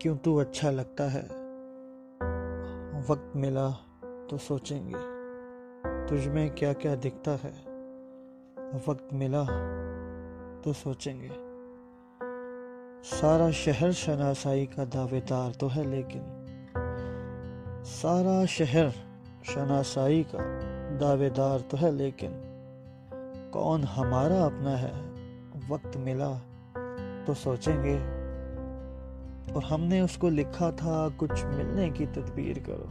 क्यों तू अच्छा लगता है। वक्त मिला तो सोचेंगे तुझ में क्या क्या दिखता है। वक्त मिला तो सोचेंगे। सारा शहर शनासाई का दावेदार तो है, लेकिन सारा शहर शनासाई का दावेदार तो है, लेकिन कौन हमारा अपना है। वक्त मिला तो सोचेंगे। और हमने उसको लिखा था कुछ मिलने की तदबीर करो।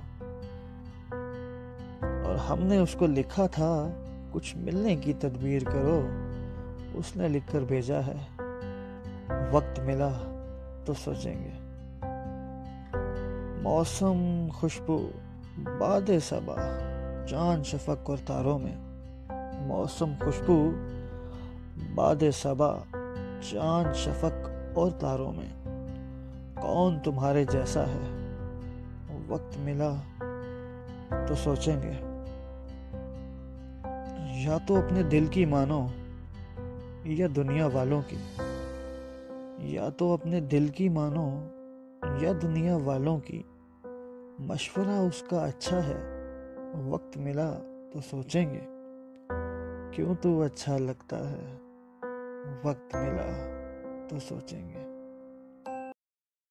और हमने उसको लिखा था कुछ मिलने की तदबीर करो। उसने लिखकर भेजा है वक्त मिला तो सोचेंगे। मौसम खुशबू बादे सबा चांद शफक और तारों में। मौसम खुशबू बादे सबा चांद शफक और तारों में। कौन तुम्हारे जैसा है। वक्त मिला तो सोचेंगे। या तो अपने दिल की मानो या दुनिया वालों की। या तो अपने दिल की मानो या दुनिया वालों की। मशवरा उसका अच्छा है। वक्त मिला तो सोचेंगे। क्यों तू अच्छा लगता है। वक्त मिला तो सोचेंगे।